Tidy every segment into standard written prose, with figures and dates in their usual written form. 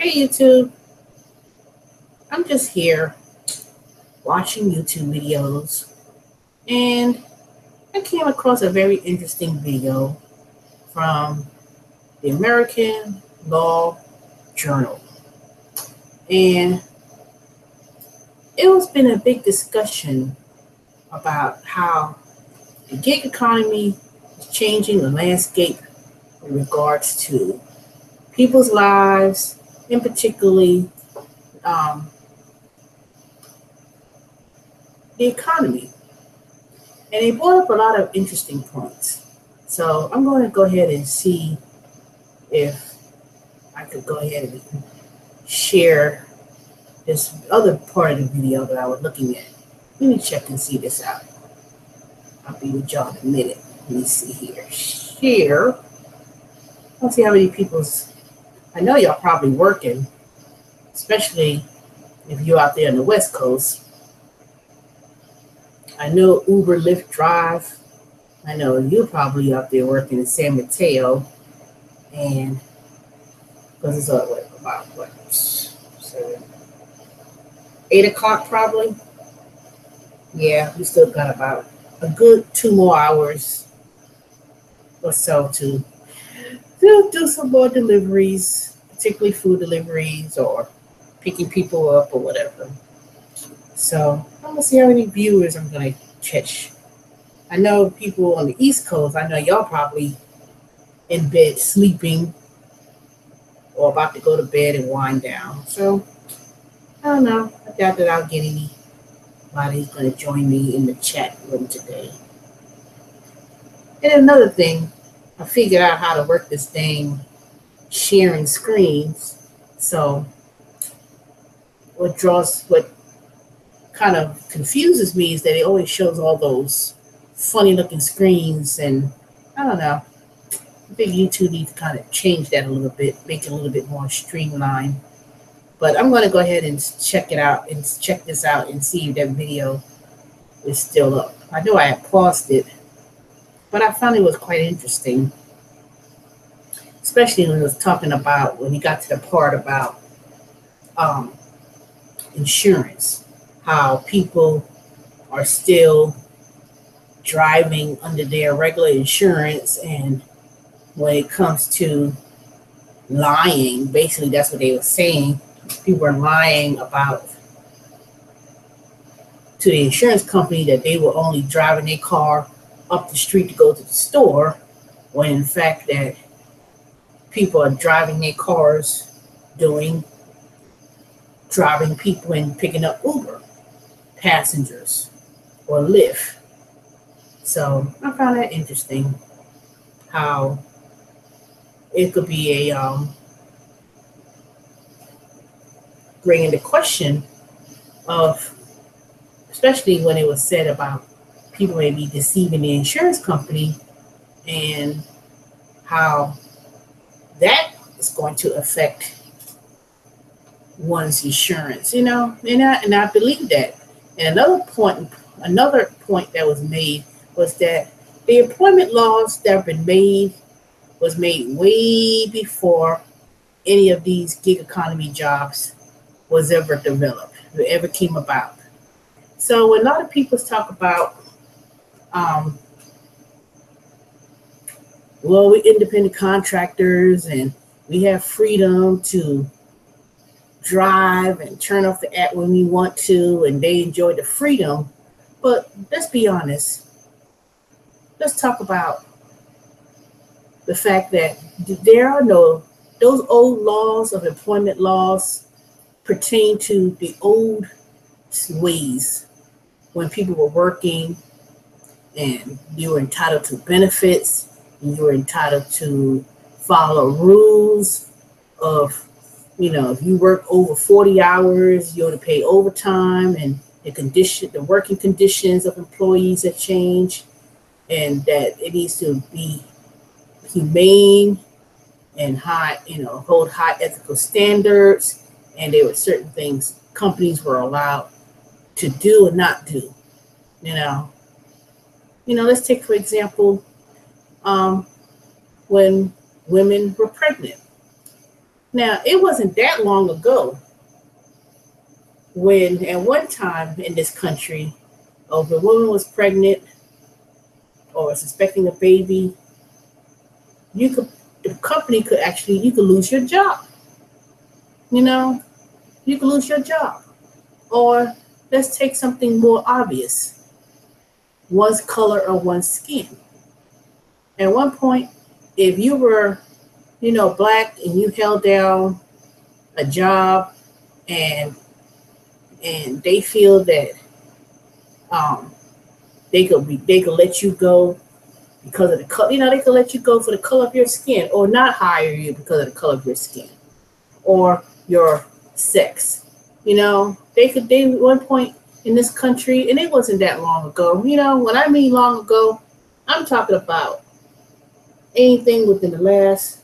Hey YouTube, I'm just here watching YouTube videos and I came across a very interesting video from the American Law Journal. And it was been a big discussion about how the gig economy is changing the landscape in regards to people's lives, and particularly um, the economy. And they brought up a lot of interesting points. So I'm going to go ahead and see if I could go ahead and share this other part of the video that I was looking at. Let me check and see this out. I'll be with y'all in a minute. Let me see here. Share. Let's see how many people's. I know y'all probably working, especially if you're out there on the West Coast. I know Uber, Lyft, Drive. I know you're probably out there working in San Mateo, and because it's about 8 o'clock probably. Yeah, we still got about a good 2 more hours or so to do some more deliveries, particularly food deliveries or picking people up or whatever. So I'm gonna see how many viewers I'm gonna catch. I know people on the East Coast, I know y'all probably in bed sleeping or about to go to bed and wind down. So I don't know. I doubt that I'll get anybody who's going to join me in the chat room today. And another thing, I figured out how to work this thing sharing screens. So what kind of confuses me is that it always shows all those funny looking screens, and I don't know. I think YouTube needs to kind of change that a little bit, make it a little bit more streamlined. But I'm going to go ahead and check it out and check this out and see if that video is still up. I know I had paused it, but I found it was quite interesting, especially when it was talking about, when he got to the part about um, insurance, how people are still driving under their regular insurance, and when it comes to lying, basically that's what they were saying. People are lying about to the insurance company that they were only driving their car up the street to go to the store, when in fact that people are driving their cars driving people and picking up Uber passengers or Lyft. So I found that interesting, how it could be a bring into question of, especially when it was said about people may be deceiving the insurance company, and how that is going to affect one's insurance, and I believe that. And another point that was made was that the employment laws that have been made was made way before any of these gig economy jobs was ever developed, ever came about. So when a lot of people talk about, well, we're independent contractors and we have freedom to drive and turn off the app when we want to, and they enjoy the freedom. But let's be honest. Let's talk about the fact that there are those old laws of employment laws pertain to the old ways when people were working and you were entitled to benefits, and you were entitled to follow rules of, if you work over 40 hours, you're to pay overtime, and the working conditions of employees have changed, and that it needs to be humane and hold high ethical standards. And there were certain things companies were allowed to do and not do. Let's take, for example, when women were pregnant. Now, it wasn't that long ago when, at one time in this country, if a woman was pregnant or suspecting a baby, the company could actually, you could lose your job. You know, you could lose your job. Or let's take something more obvious, one's color or one's skin. At one point, if you were, black and you held down a job and they feel that they could let you go because of the color, they could let you go for the color of your skin or not hire you because of the color of your skin or your sex. They at one point in this country, and it wasn't that long ago. When I mean long ago, I'm talking about anything within the last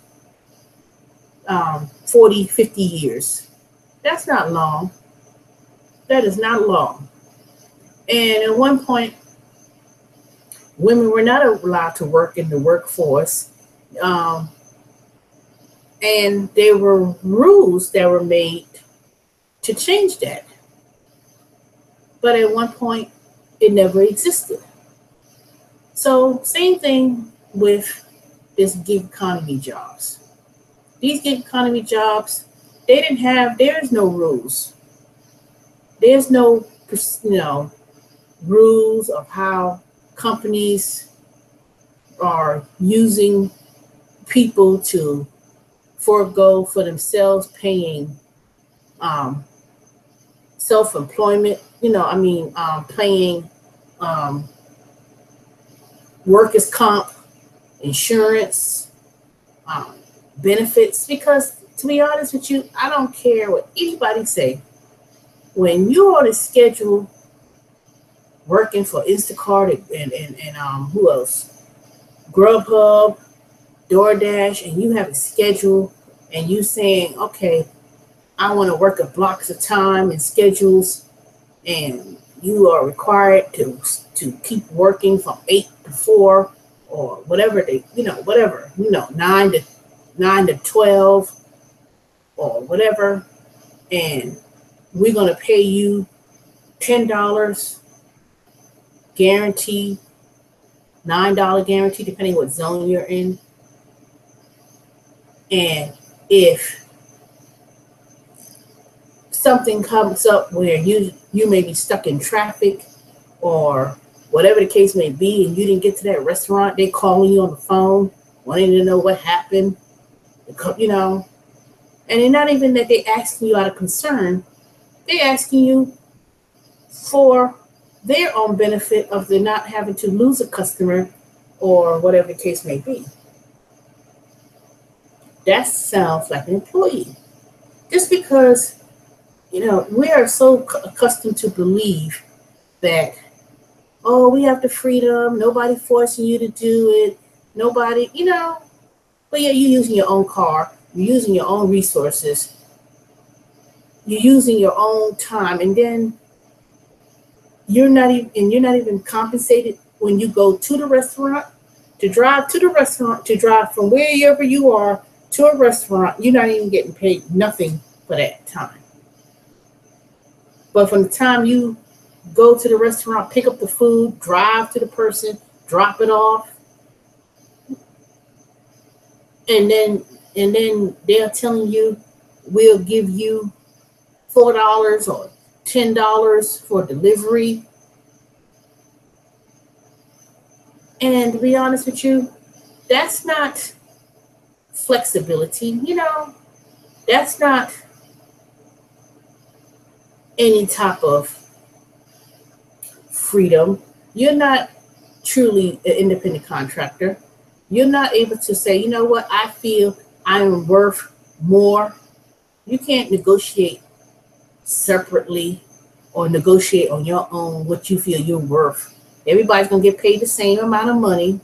40, 50 years. That's not long. That is not long. And at one point, women were not allowed to work in the workforce. And there were rules that were made to change that. But at one point, it never existed. So same thing with this gig economy jobs. These gig economy jobs, there's no rules. There's no, rules of how companies are using people to forego for themselves paying self-employment, paying workers' comp, insurance, benefits. Because to be honest with you, I don't care what anybody say. When you're on a schedule working for Instacart and who else? Grubhub, DoorDash, and you have a schedule and you saying, okay, I want to work at blocks of time and schedules, and you are required to keep working from 8 to 4 or whatever 9 to 12 or whatever, and we're going to pay you $10 guarantee, $9 guarantee, depending what zone you're in. And if something comes up where you may be stuck in traffic or whatever the case may be, and you didn't get to that restaurant, they calling you on the phone, wanting to know what happened, and it's not even that they asking you out of concern, they asking you for their own benefit of the not having to lose a customer or whatever the case may be. That sounds like an employee. Just because, we are so accustomed to believe that, oh, we have the freedom, nobody forcing you to do it, nobody, but yeah, you're using your own car, you're using your own resources, you're using your own time, and then you're not even compensated when you go to the restaurant, to drive to the restaurant, to drive from wherever you are to a restaurant. You're not even getting paid nothing for that time. But from the time you go to the restaurant, pick up the food, drive to the person, drop it off, and then they're telling you, we'll give you $4 or $10 for delivery. And to be honest with you, that's not flexibility. That's not any type of freedom. You're not truly an independent contractor. You're not able to say, you know what, I feel I am worth more. You can't negotiate separately or negotiate on your own what you feel you're worth. Everybody's going to get paid the same amount of money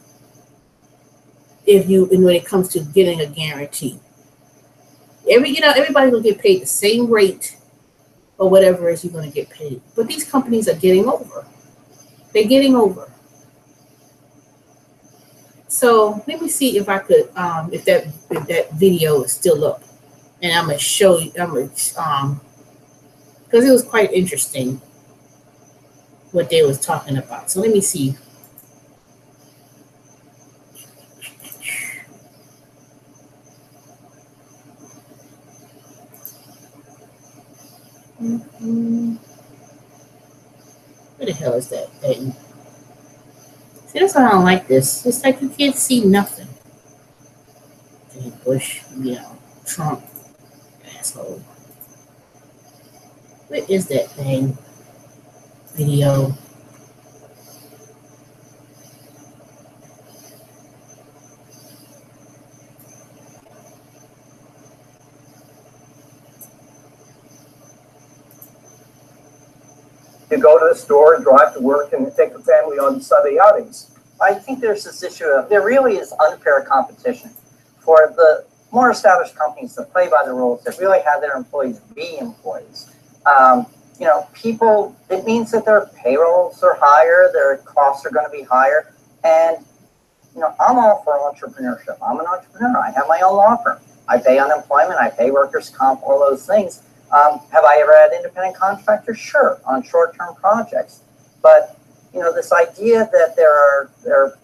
when it comes to getting a guarantee. Everybody's going to get paid the same rate or whatever it is you're going to get paid. But these companies are getting over. They're getting over. So let me see if I could, if that video is still up. and I'm gonna show you. Because it was quite interesting what they was talking about. So let me see. Where the hell is that thing? See, that's why I don't like this. It's like you can't see nothing. Bush, Trump, asshole. Where is that thing? Video. You go to the store, drive to work, and take the family on Sunday outings. I think there's this issue of there really is unfair competition for the more established companies that play by the rules, that really have their employees be employees. People, it means that their payrolls are higher, their costs are going to be higher. And, I'm all for entrepreneurship. I'm an entrepreneur. I have my own law firm. I pay unemployment, I pay workers' comp, all those things. Have I ever had independent contractors? Sure, on short-term projects. But, this idea that there are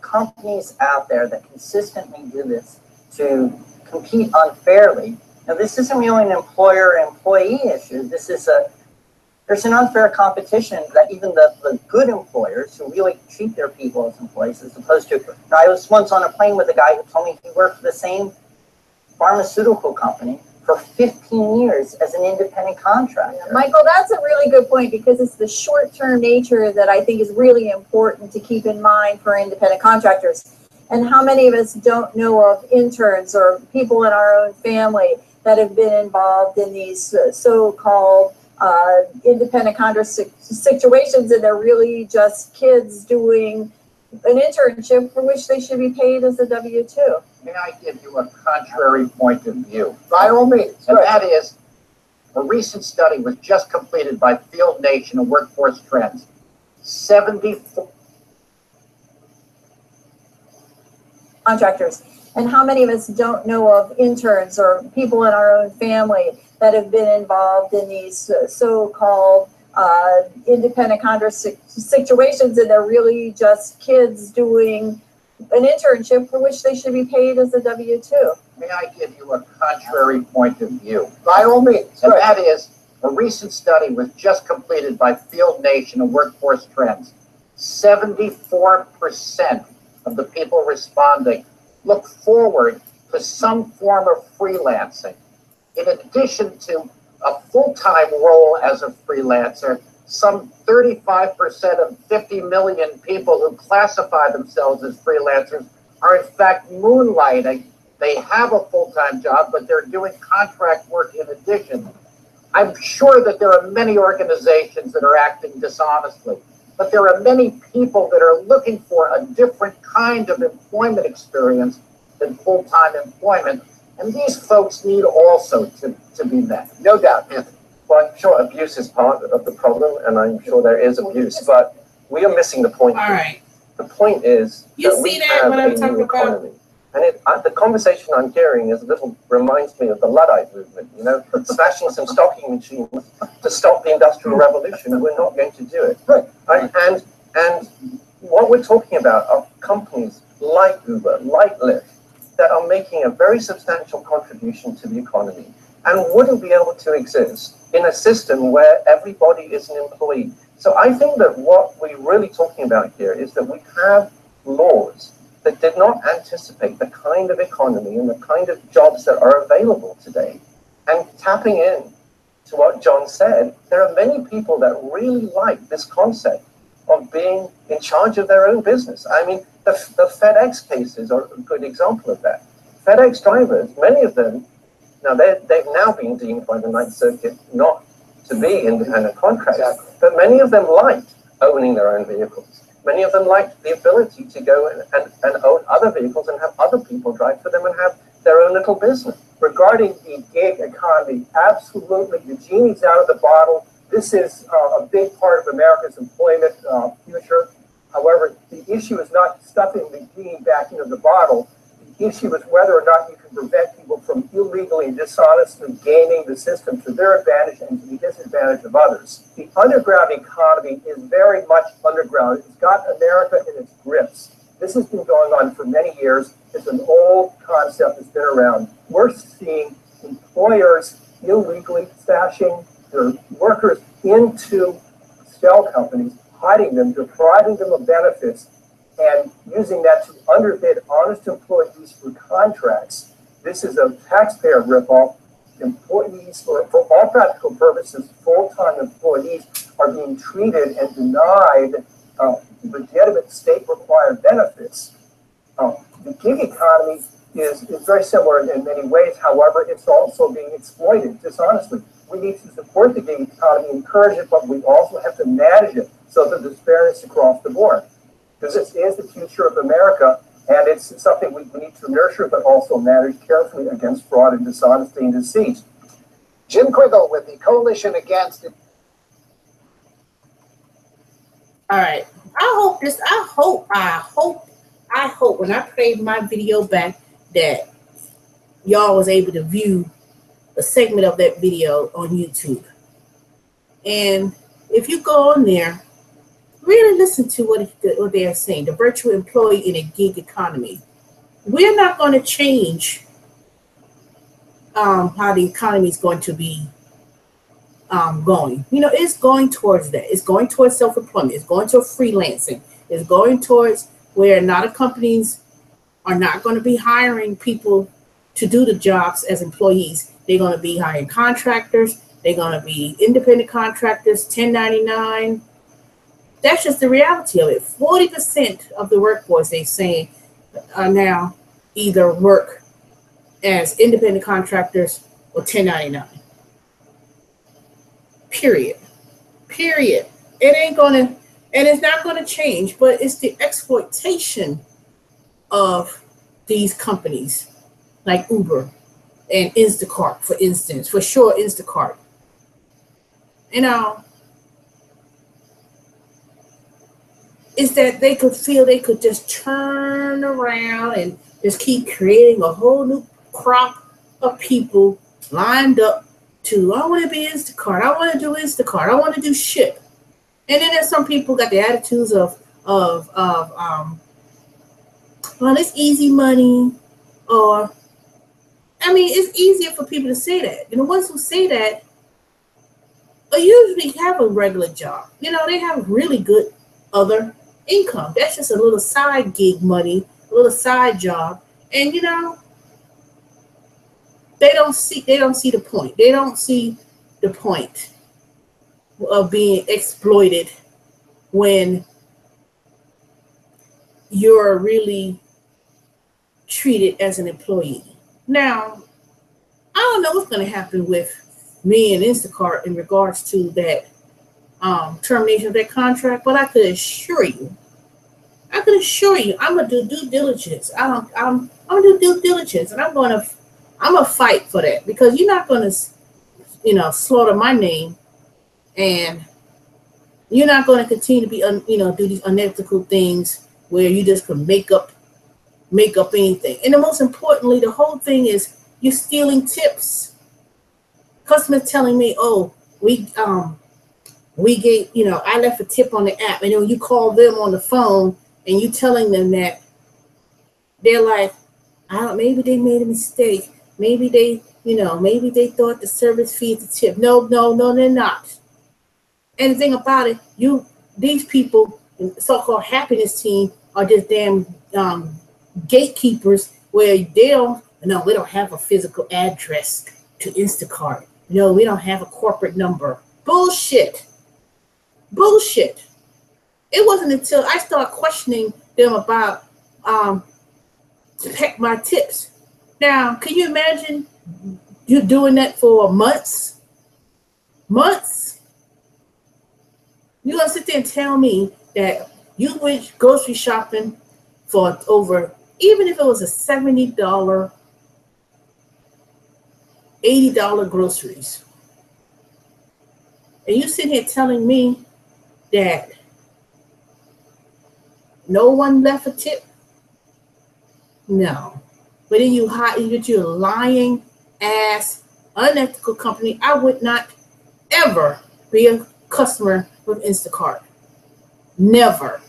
companies out there that consistently do this to compete unfairly. Now, this isn't really an employer-employee issue. There's an unfair competition that even the good employers who really treat their people as employees, as opposed to, I was once on a plane with a guy who told me he worked for the same pharmaceutical company for 15 years as an independent contractor. Yeah, Michael, that's a really good point, because it's the short-term nature that I think is really important to keep in mind for independent contractors. And how many of us don't know of interns or people in our own family that have been involved in these so-called independent contractor situations, and they're really just kids doing an internship for which they should be paid as a W-2. May I give you a contrary point of view? By all means. And that is, a recent study was just completed by Field Nation of Workforce Trends. 74 contractors. And how many of us don't know of interns or people in our own family that have been involved in these so-called independent contractor situations, and they're really just kids doing an internship for which they should be paid as a W-2. May I give you a contrary point of view? By all means. And that is, a recent study was just completed by Field Nation of Workforce Trends. 74% of the people responding look forward to some form of freelancing. In addition to a full-time role as a freelancer, some 35% of 50 million people who classify themselves as freelancers are in fact moonlighting. They have a full-time job, but they're doing contract work in addition. I'm sure that there are many organizations that are acting dishonestly, but there are many people that are looking for a different kind of employment experience than full-time employment. And these folks need also to be met. No doubt, Anthony. Well, I'm sure abuse is part of the problem, and I'm sure there is abuse, but we are missing the point. All right. The point is You that see we that have what a I'm new talking about? economy. And the conversation I'm hearing is reminds me of the Luddite movement, smashing some stocking machines to stop the Industrial Revolution. We're not going to do it. Right? And what we're talking about are companies like Uber, like Lyft, that are making a very substantial contribution to the economy and wouldn't be able to exist in a system where everybody is an employee. So I think that what we're really talking about here is that we have laws that did not anticipate the kind of economy and the kind of jobs that are available today. And tapping in to what John said, there are many people that really like this concept of being in charge of their own business. I mean, the FedEx cases are a good example of that. FedEx drivers, many of them, now they've now been deemed by the Ninth Circuit not to be independent contractors, but many of them liked owning their own vehicles. Many of them liked the ability to go and own other vehicles and have other people drive for them and have their own little business. Regarding the gig economy, absolutely, the genie's out of the bottle. This is a big part of America's employment future. However, the issue is not stuffing the genie back into the bottle. The issue is whether or not you can prevent people from illegally and dishonestly gaming the system to their advantage and to the disadvantage of others. The underground economy is very much underground. It's got America in its grips. This has been going on for many years. It's an old concept that's been around. We're seeing employers illegally stashing their workers into shell companies, hiding them, depriving them of benefits, and using that to underbid honest employees for contracts. This is a taxpayer ripoff. Employees, for all practical purposes, full-time employees are being treated and denied legitimate state-required benefits. The gig economy is very similar in many ways. However, it's also being exploited dishonestly. We need to support the gig economy, encourage it, but we also have to manage it so that there's fairness across the board. Because this is the future of America, and it's something we need to nurture, but also manage carefully against fraud and dishonesty and deceit. Jim Quiggle with the Coalition Against It. All right. I hope when I played my video back that y'all was able to view a segment of that video on YouTube. And if you go on there, really listen to what they are saying, the virtual employee in a gig economy. We're not going to change how the economy is going to be going. You know, it's going towards that. It's going towards self-employment. It's going towards freelancing. It's going towards where not a companies are not going to be hiring people to do the jobs as employees. They're going to be hiring contractors. They're going to be independent contractors, 1099. That's just the reality of it. 40% of the workforce, they say, are now either work as independent contractors or 1099. Period. It ain't gonna, and it's not gonna change, but it's the exploitation of these companies like Uber and Instacart, for instance, for sure, Instacart. You know, is that they could feel they could just turn around and just keep creating a whole new crop of people lined up to, I want to be Instacart, I want to do Instacart, I want to do Ship. And then there's some people got the attitudes of well, it's easy money, or, I mean, it's easier for people to say that. And the ones who say that usually have a regular job. You know, they have really good other income. That's just a little side gig money, a little side job. And, you know, they don't see the point. They don't see the point of being exploited when you're really treated as an employee. Now, I don't know what's going to happen with me and Instacart in regards to that termination of that contract, but I could assure you, I'm gonna do due diligence. I'm gonna do due diligence, and I'm gonna fight for that, because you're not gonna, you know, slaughter my name, and you're not gonna continue to be, do these unethical things where you just can make up anything. And the most importantly, the whole thing is you're stealing tips. Customers telling me, oh, we gave, I left a tip on the app, and then when you call them on the phone and you telling them that, they're like, maybe they made a mistake. Maybe they, maybe they thought the service fee is a tip. No, they're not. And the thing about it, these people, so-called happiness team, are just damn gatekeepers where we don't have a physical address to Instacart. No, we don't have a corporate number. Bullshit. It wasn't until I started questioning them about my tips. Now, can you imagine you doing that for months? You're going to sit there and tell me that you went grocery shopping for over, even if it was a $70, $80 groceries. And you sitting here telling me that no one left a tip? No. but then you get you a lying ass, unethical company. I would not ever be a customer with Instacart. Never.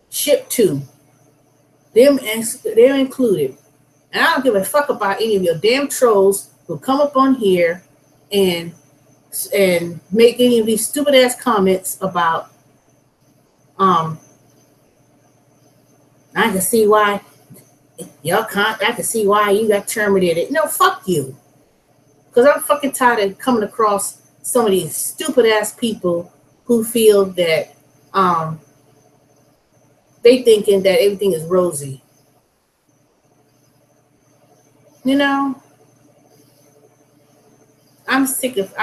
Ship to. They're included. And I don't give a fuck about any of your damn trolls who come up on here and make any of these stupid ass comments about I can see why I can see why you got terminated. No, fuck you. Because I'm fucking tired of coming across some of these stupid ass people who feel that they thinking that everything is rosy. You know, I'm sick of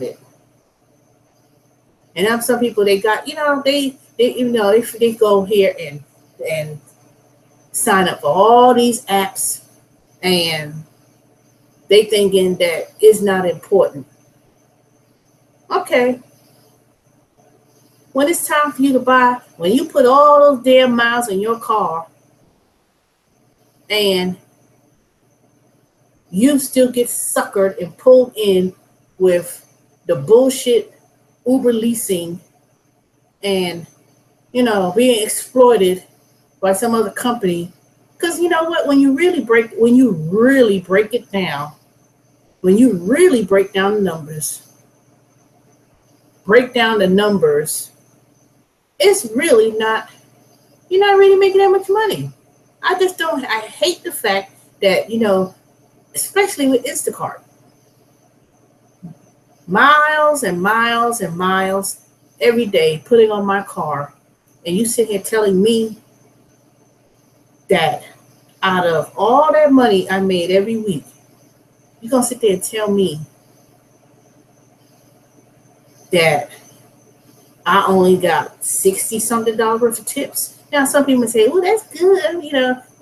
it. And some people they got, they go here and sign up for all these apps and they thinking that it's not important. Okay. When it's time for you to buy, when you put all those damn miles in your car and you still get suckered and pulled in with the bullshit Uber leasing and, being exploited by some other company. Because you know what, when you really break it down, when you really break down the numbers, it's really not, you're not really making that much money. I hate the fact that, especially with Instacart, miles and miles and miles every day putting on my car, and you sit here telling me that out of all that money I made every week, you're going to sit there and tell me that I only got $60-something worth of tips. Now, some people say, oh, that's good.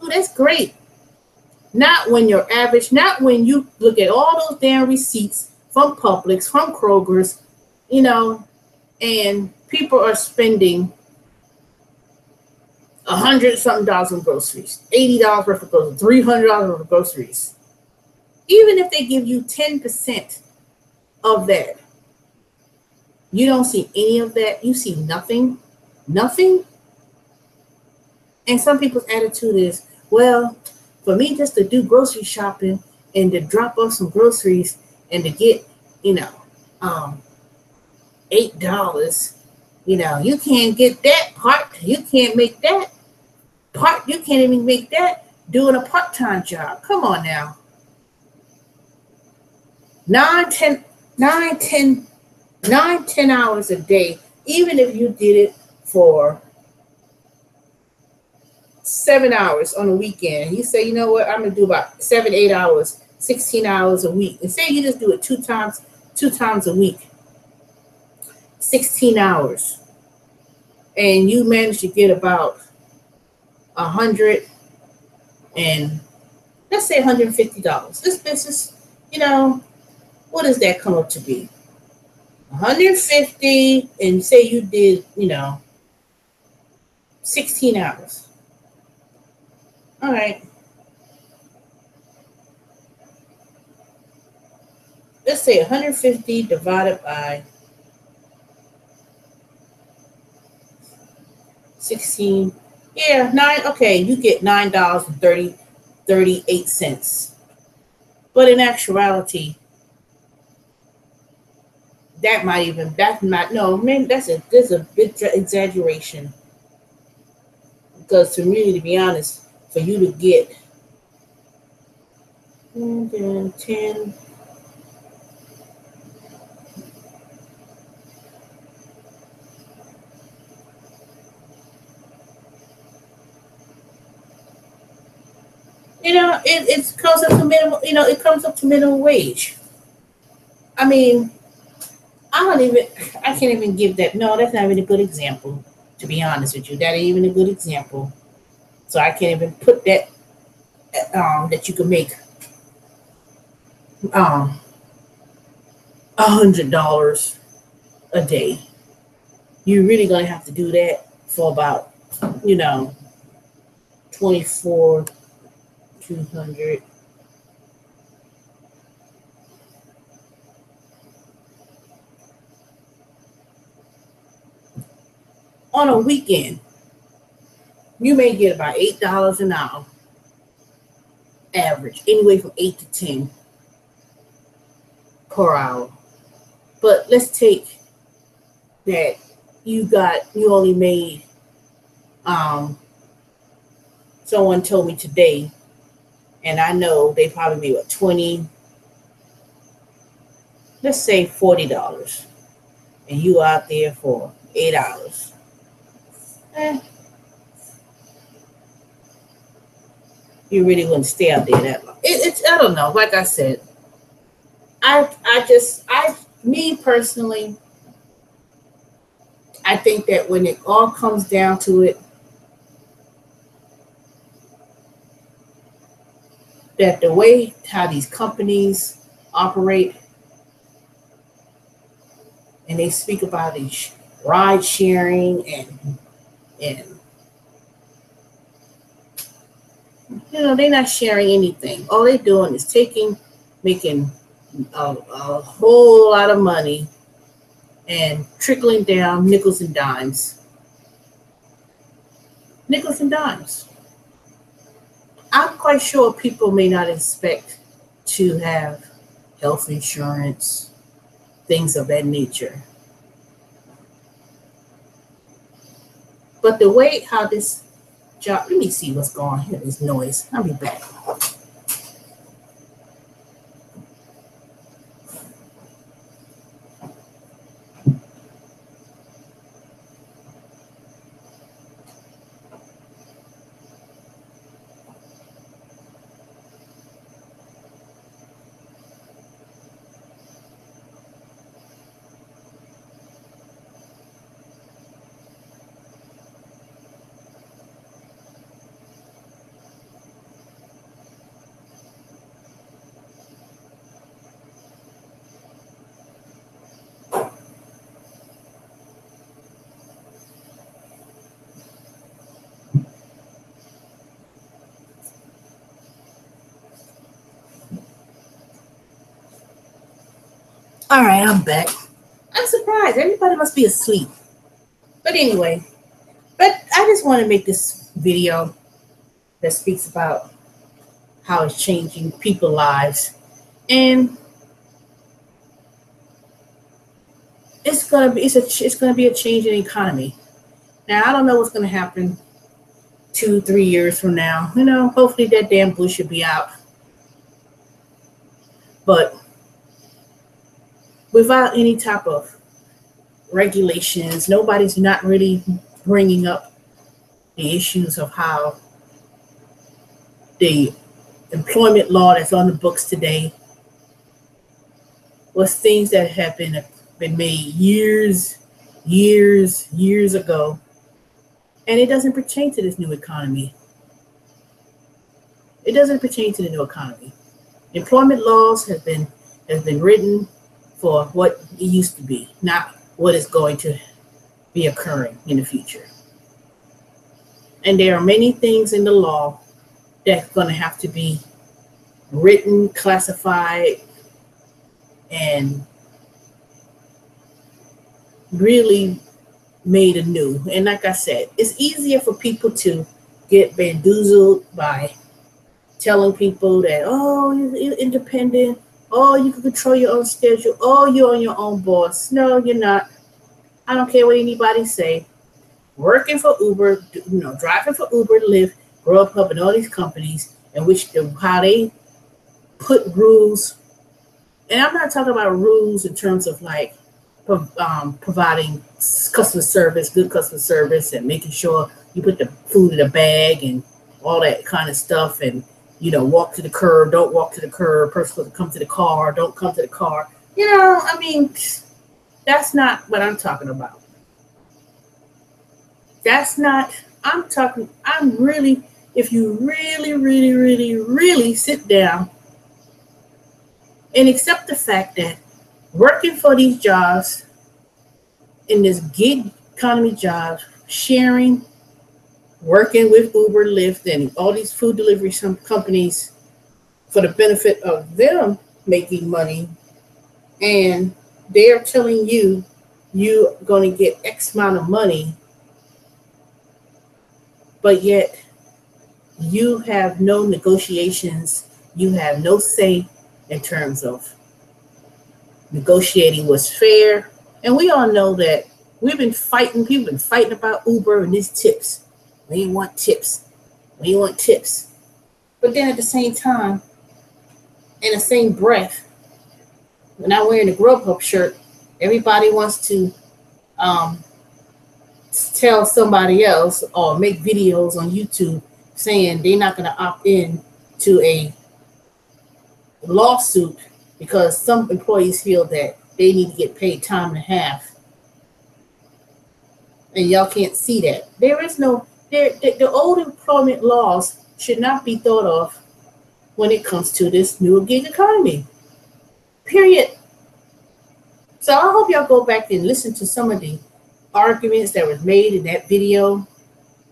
Oh, that's great. Not when you're average, not when you look at all those damn receipts from Publix, from Kroger's, and people are spending $100-something on groceries, $80 worth of groceries, $300 worth of groceries. Even if they give you 10% of that, you don't see any of that. You see nothing. And some people's attitude is, well, for me just to do grocery shopping and to drop off some groceries and to get, $8, you can't get that part. You can't make that part. You can't even make that doing a part-time job. Come on now. 9-10 hours a day, even if you did it for 7 hours on a weekend. You say, you know what, I'm going to do about 7-8 hours, 16 hours a week. And say you just do it two times a week, 16 hours. And you manage to get about 100 and let's say $150. This business, what does that come up to be? 150, and say you did, 16 hours. All right. Let's say 150 divided by 16. Yeah, 9. Okay, you get $9.38. But in actuality, that's a bit exaggeration. Because to be honest, for you to get 10. It comes up to minimum. It comes up to minimum wage. I mean, I can't even give that. No, that's not even a good example. To be honest with you, that ain't even a good example. So I can't even put that that you can make $100 a day. You're really gonna have to do that for about 12 $24,200. On a weekend, you may get about $8 an hour, average, anywhere from 8 to 10 per hour. But let's take that you only made, someone told me today, and I know they probably made what, 20, let's say $40, and you out there for 8 hours. You really wouldn't stay out there that long. It's I don't know. Like I said, me personally, I think that when it all comes down to it, that the way how these companies operate, and they speak about these ride sharing and they're not sharing anything. All they're doing is making a whole lot of money and trickling down nickels and dimes. Nickels and dimes. I'm quite sure people may not expect to have health insurance, things of that nature. But the way how this job, let me see what's going on here, this noise. I'll be back. All right, I'm back. I'm surprised. Everybody must be asleep. But anyway, I just want to make this video that speaks about how it's changing people's lives. And it's gonna be a change in the economy. Now I don't know what's gonna happen 2-3 years from now. Hopefully that damn Bush should be out. But without any type of regulations, nobody's not really bringing up the issues of how the employment law that's on the books today was things that have been made years ago, and it doesn't pertain to this new economy. It doesn't pertain to the new economy. Employment laws have been written for what it used to be, not what is going to be occurring in the future. And there are many things in the law that's going to have to be written, classified, and really made anew. And like I said, it's easier for people to get bamboozled by telling people that, oh, you're independent. Oh, you can control your own schedule. Oh, you're on your own boss. No, you're not. I don't care what anybody say. Working for Uber, driving for Uber, Lyft, Grubhub, and all these companies, in which how they put rules. And I'm not talking about rules in terms of like providing customer service, good customer service, and making sure you put the food in a bag and all that kind of stuff, and walk to the curb, don't walk to the curb, person will come to the car, don't come to the car. That's not what I'm talking about. If you really sit down and accept the fact that working for these jobs, in this gig economy job, sharing working with Uber, Lyft, and all these food delivery companies for the benefit of them making money, and they're telling you you're going to get X amount of money, but yet you have no negotiations, you have no say in terms of negotiating what's fair. And we all know that we've been fighting, people have been fighting about Uber and these tips. We ain't want tips. We ain't want tips. But then at the same time, in the same breath, when I'm wearing a Grubhub shirt, everybody wants to tell somebody else or make videos on YouTube saying they're not going to opt in to a lawsuit because some employees feel that they need to get paid time and a half. And y'all can't see that. There is no, the old employment laws should not be thought of when it comes to this new gig economy. Period. So I hope y'all go back and listen to some of the arguments that was made in that video.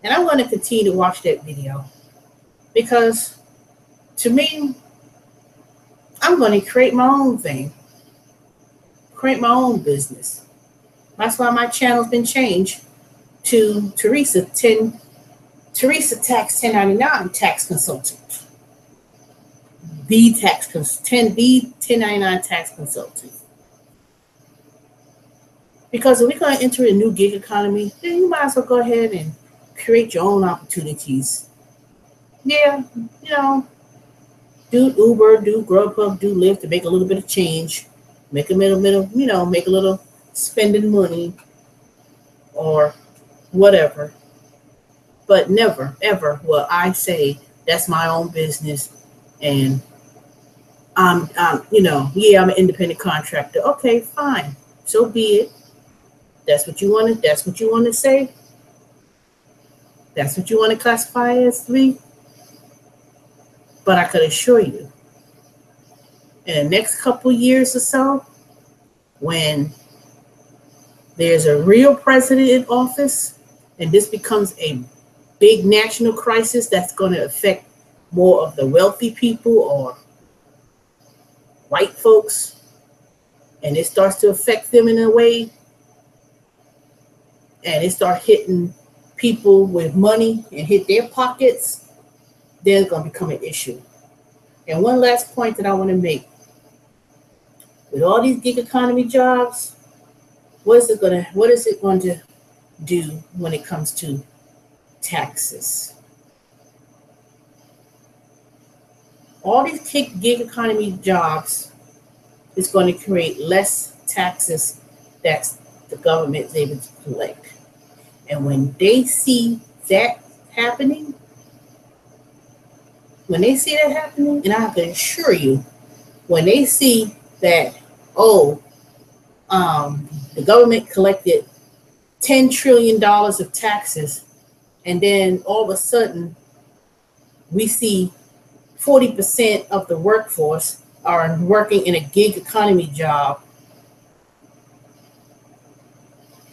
And I'm going to continue to watch that video because to me, I'm going to create my own thing, create my own business. That's why my channel's been changed to Teresa Tax 1099 Tax Consultant. The 1099 Tax Consultant. Because if we're going to enter a new gig economy, then you might as well go ahead and create your own opportunities. Yeah, you know, do Uber, do Grubhub, do Lyft to make a little bit of change, make a little, you know, make a little spending money or whatever. But never, ever will I say that's my own business and you know, yeah, I'm an independent contractor. Okay, fine. So be it. That's what you want to say. That's what you want to classify as me. But I could assure you, in the next couple years or so, when there's a real president in office and this becomes a big national crisis that's going to affect more of the wealthy people or white folks, and it starts to affect them in a way, and it starts hitting people with money and hit their pockets, there's going to become an issue. And one last point that I want to make. With all these gig economy jobs, what is it going to do when it comes to taxes? All these gig economy jobs is going to create less taxes that the government is able to collect. And when they see that happening, and I can assure you, when they see that, the government collected $10 trillion of taxes, and then all of a sudden we see 40% of the workforce are working in a gig economy job,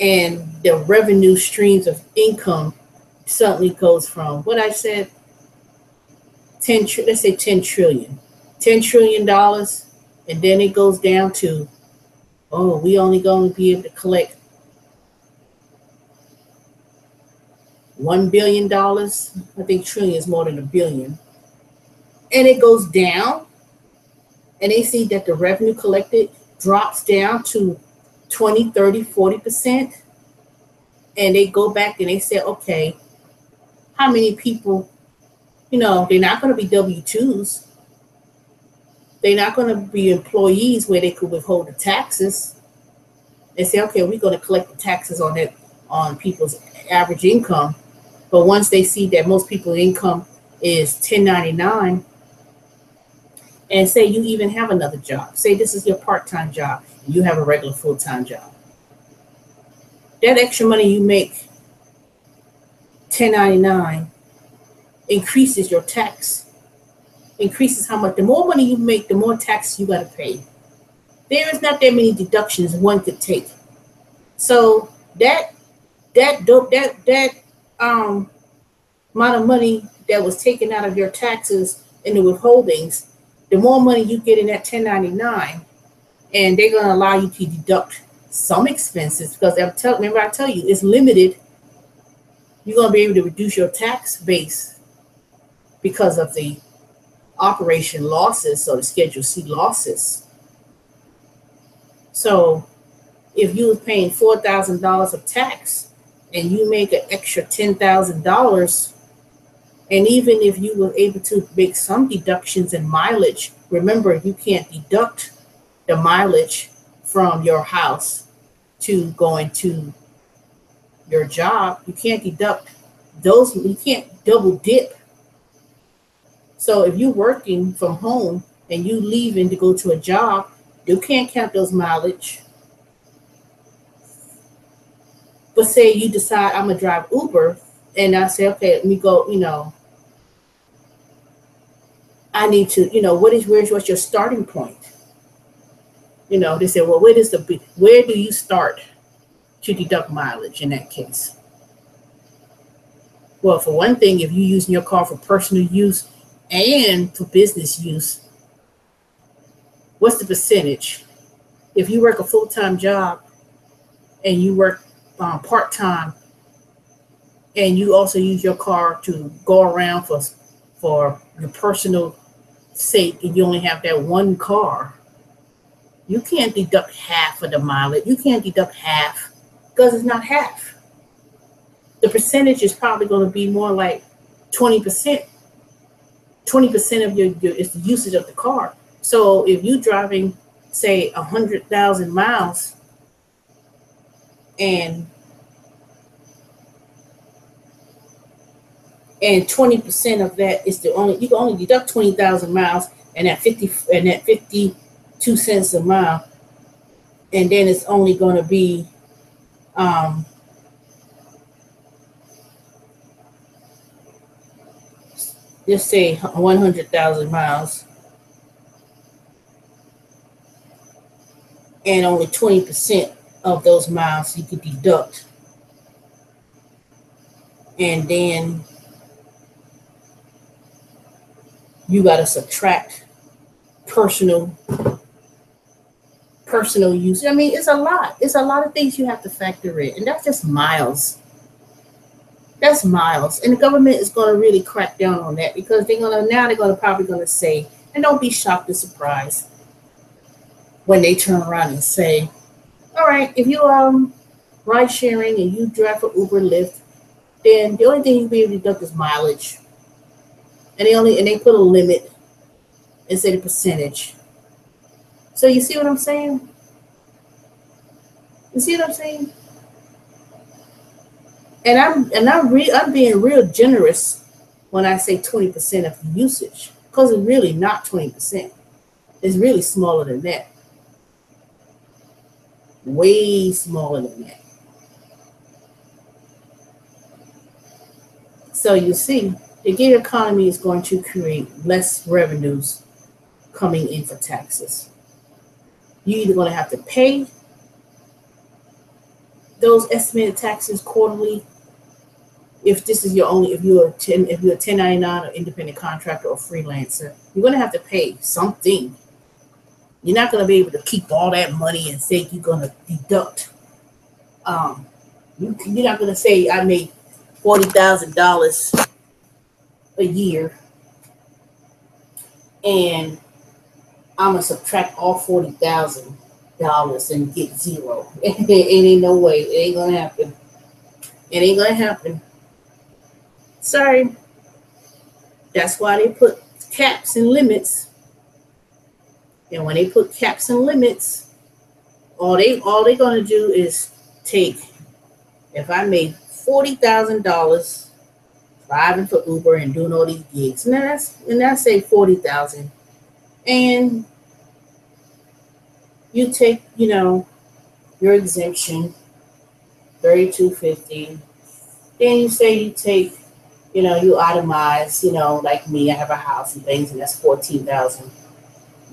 and the revenue streams of income suddenly goes from what I said, let's say $10 trillion, $10 trillion, and then it goes down to, we only going to be able to collect $1 billion. I think trillion is more than a billion. And it goes down, and they see that the revenue collected drops down to 20, 30, 40%. And they go back and they say, okay, how many people, they're not going to be W-2s. They're not going to be employees where they could withhold the taxes. They say, okay, we're going to collect the taxes on people's average income. But once they see that most people's income is 1099, and say you even have another job, say this is your part-time job, and you have a regular full-time job, that extra money you make, 1099, increases your tax, increases how much. The more money you make, the more tax you got to pay. There is not that many deductions one could take. So that amount of money that was taken out of your taxes and the withholdings, the more money you get in that 1099, and they're going to allow you to deduct some expenses because remember I tell you it's limited. You're going to be able to reduce your tax base because of the operation losses, so the Schedule C losses. So if you were paying $4,000 of tax and you make an extra $10,000, and even if you were able to make some deductions in mileage, remember you can't deduct the mileage from your house to going to your job. You can't deduct those, you can't double dip. So if you're working from home and you leaving to go to a job, you can't count those mileage. But say you decide I'm gonna drive Uber, and I say, okay, let me go, I need to, what's your starting point? They say, well, where do you start to deduct mileage in that case? Well, for one thing, if you're using your car for personal use and for business use, what's the percentage? If you work a full-time job and you work part-time and you also use your car to go around for your personal sake, and you only have that one car, you can't deduct half of the mileage. You can't deduct half because it's not half. The percentage is probably going to be more like 20%. 20% of your is the usage of the car. So if you're driving, say, 100,000 miles, and 20% of that is you can only deduct 20,000 miles, and at 52 cents a mile, and then it's only going to be just say 100,000 miles, and only 20% of those miles you could deduct, and then you got to subtract personal use. I mean, it's a lot of things you have to factor in, and that's just miles. That's miles, and the government is going to really crack down on that because they're probably going to say, and don't be shocked or surprised when they turn around and say, all right, if you ride sharing and you drive for Uber, Lyft, then the only thing you'll be able to deduct is mileage, and they put a limit and say the percentage. So you see what I'm saying? You see what I'm saying? And I'm being real generous when I say 20% of the usage, because it's really not 20%. It's really smaller than that. Way smaller than that. So you see, the gig economy is going to create less revenues coming in for taxes. You're either going to have to pay those estimated taxes quarterly, if you're a 1099 or independent contractor or freelancer, you're going to have to pay something. You're not going to be able to keep all that money and say you're going to deduct. You're not going to say I made $40,000 a year and I'm going to subtract all $40,000 and get zero. It ain't no way. It ain't going to happen. It ain't going to happen. Sorry. That's why they put caps and limits. And when they put caps and limits, all they're going to do is take, if I made $40,000 driving for Uber and doing all these gigs, and that's say $40,000, and you take, your exemption, $3,250. Then you say you take, you itemize, like me, I have a house and things, and that's $14,000.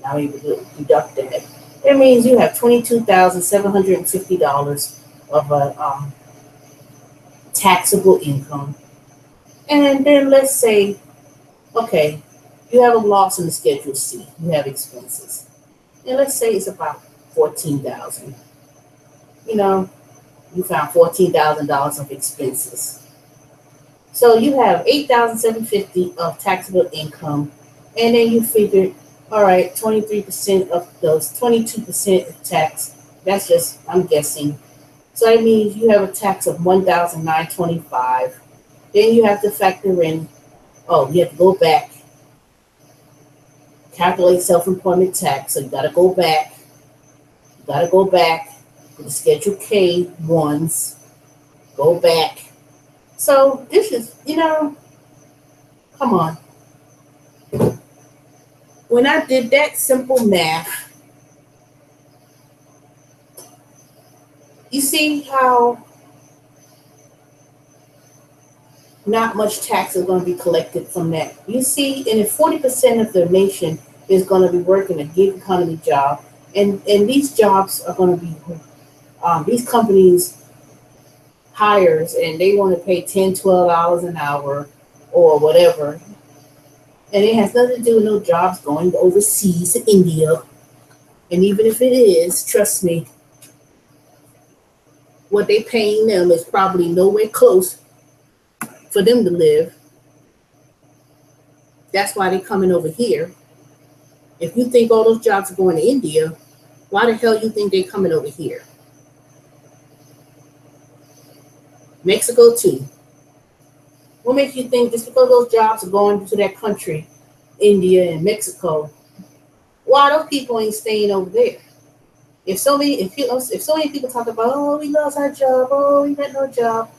Now you deduct that. That means you have $22,750 of a taxable income, And then let's say, okay, you have a loss in the Schedule C. You have expenses. And let's say it's about $14,000. You know, you found $14,000 of expenses. So you have $8,750 of taxable income, and then you figured, all right, 23% of those, 22% of tax. That's just, I'm guessing. So that means you have a tax of $1,925. Then you have to factor in, oh, you have to go back, calculate self-employment tax. So you got to go back. You got to go back to the Schedule K ones. Go back. So this is, you know, come on. When I did that simple math, you see how not much tax is going to be collected from that. You see, and if 40% of the nation is going to be working a gig economy job, and these jobs are going to be, these companies hires, and they want to pay $10, $12 an hour or whatever, and it has nothing to do with no jobs going overseas to India. And even if it is, trust me, what they paying them is probably nowhere close for them to live. That's why they're coming over here. If you think all those jobs are going to India, why the hell you think they're coming over here? Mexico too. What makes you think just because those jobs are going to that country, India and Mexico, why those people ain't staying over there? If so many people talk about, oh, we lost our job, oh, we got no job,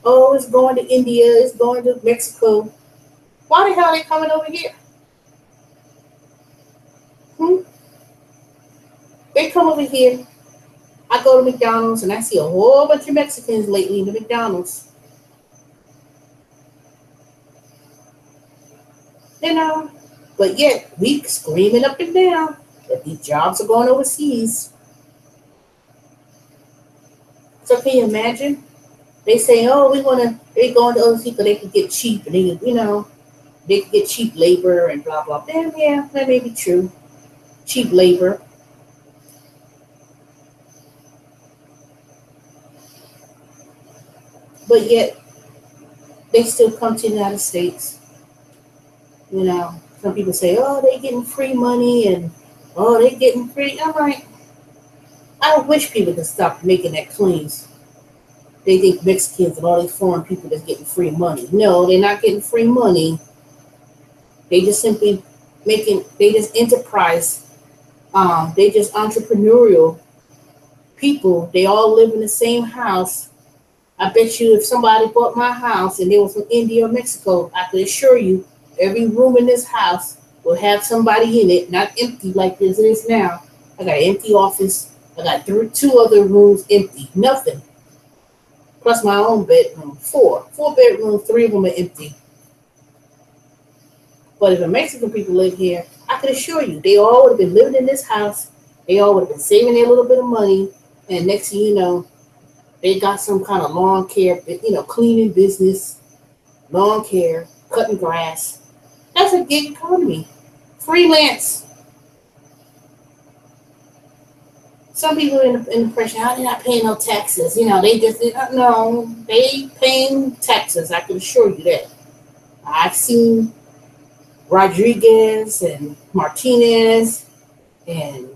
oh, it's going to India, it's going to Mexico, why the hell are they coming over here? They come over here. I go to McDonald's and I see a whole bunch of Mexicans lately in the McDonald's. You know, but yet we screaming up and down that these jobs are going overseas. So can you imagine? They say, oh, they going to overseas because they can get cheap, and they can get cheap labor and blah, blah, blah. Yeah, that may be true. Cheap labor. But yet, they still come to the United States. You know, some people say, oh, they getting free money and, oh, they getting free. I'm like, I wish people could stop making that claims. They think Mexicans and all these foreign people that's getting free money. No, they're not getting free money. They just simply they just enterprise. They just entrepreneurial people. They all live in the same house. I bet you if somebody bought my house and they were from India or Mexico, I could assure you every room in this house will have somebody in it, not empty like this is now. I got an empty office. I got two other rooms empty, nothing. Plus my own bedroom, four bedrooms, 3 of them are empty. But if the Mexican people live here, I can assure you, they all would have been living in this house. They all would have been saving their little bit of money. And next thing you know, they got some kind of lawn care, cleaning business, lawn care, cutting grass. That's a gig economy. Freelance. Some people in the pressure, how they not paying no taxes? They just, no, they paying taxes. I can assure you that. I've seen Rodriguez and Martinez and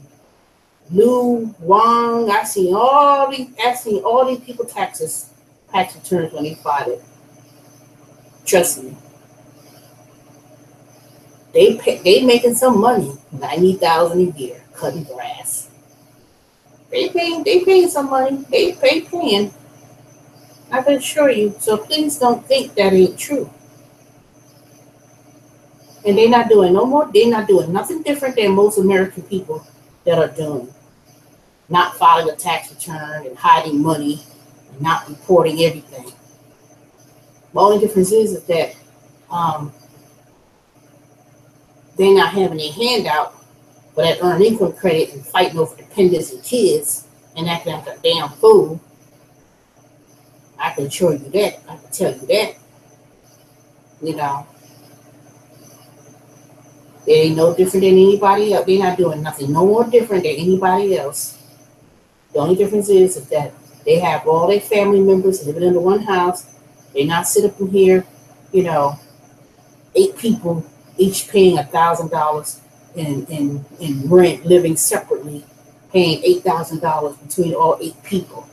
Lou Wang. I've seen all these people tax returns when they filed it. Trust me. They making some money, $90,000 a year, cutting grass. They paying some money. They paying. I can assure you. So please don't think that ain't true. And they're not doing they're not doing nothing different than most American people that are doing. Not filing a tax return and hiding money and not reporting everything. The only difference is that they're not having a handout for that earned income credit and fighting over dependents and kids and acting like a damn fool. I can assure you that. I can tell you that. You know, they ain't no different than anybody else. They're not doing nothing no more different than anybody else. The only difference is that they have all their family members living in the one house. They not sit up in here, you know, 8 people each paying $1,000 in rent, living separately, paying $8,000 between all 8 people.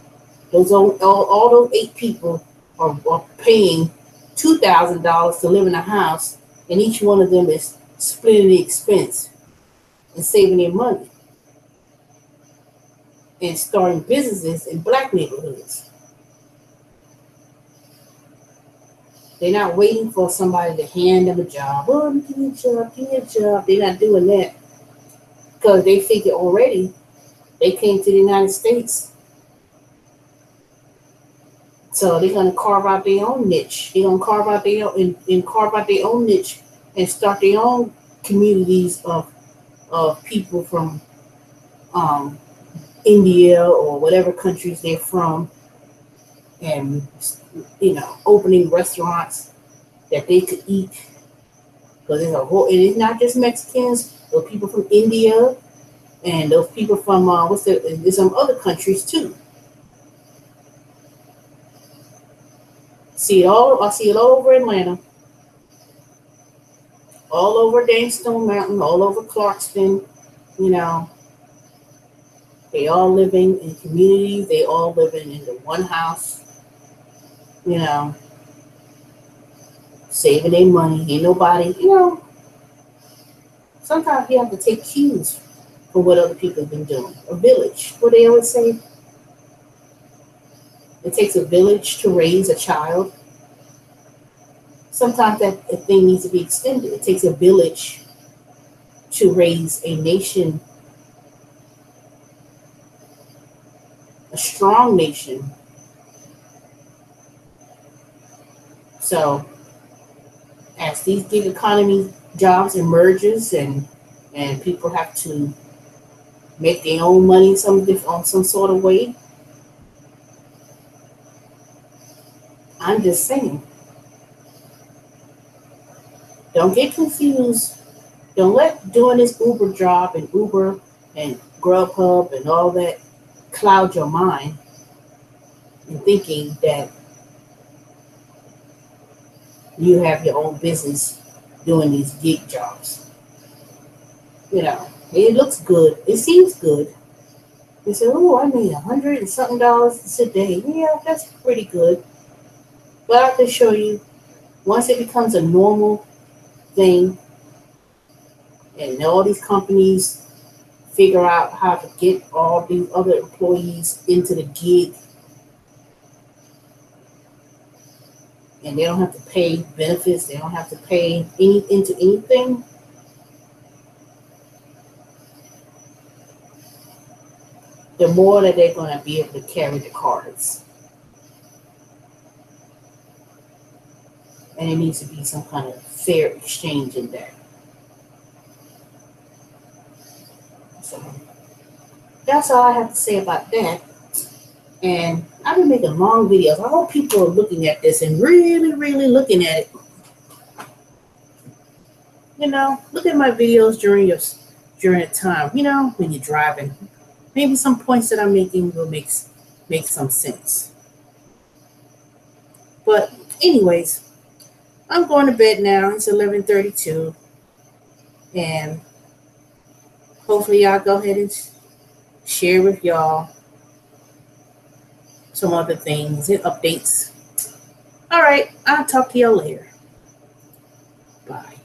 Those all those 8 people are paying $2,000 to live in a house, and each one of them is splitting the expense and saving their money and starting businesses in black neighborhoods. They're not waiting for somebody to hand them a job. Oh, give me a job, give me a job. They're not doing that because they figure already they came to the United States. So they're gonna carve out their own niche. They're gonna carve out their own and carve out their own niche and start their own communities of people from India or whatever countries they're from, and you know, opening restaurants that they could eat. Because there's a whole, and it's not just Mexicans. Those people from India and those people from there's some other countries too. I see it all over Atlanta, all over dang Stone Mountain, all over Clarkston. You know, they all living in communities. They all living in the one house. You know, saving their money. Ain't nobody, you know. Sometimes you have to take cues from what other people have been doing. A village. What they always say. It takes a village to raise a child. Sometimes that thing needs to be extended. It takes a village to raise a nation, a strong nation. So as these gig economy jobs emerges and people have to make their own money on some sort of way, I'm just saying, don't get confused. Don't let doing this Uber job and Uber and Grubhub and all that cloud your mind in thinking that you have your own business doing these gig jobs. You know, it looks good. It seems good. You say, oh, I made $100 and something a day. Yeah, that's pretty good. But I can show you, once it becomes a normal thing and all these companies figure out how to get all these other employees into the gig, and they don't have to pay benefits, they don't have to pay into anything, the more that they're going to be able to carry the cards. And it needs to be some kind of fair exchange in that. So that's all I have to say about that. And I've been making long videos. I hope people are looking at this and really, really looking at it. You know, look at my videos during the time, you know, when you're driving. Maybe some points that I'm making will make some sense. But anyways, I'm going to bed now. It's 11:32. And hopefully y'all go ahead and share with y'all some other things and updates. All right, I'll talk to y'all later. Bye.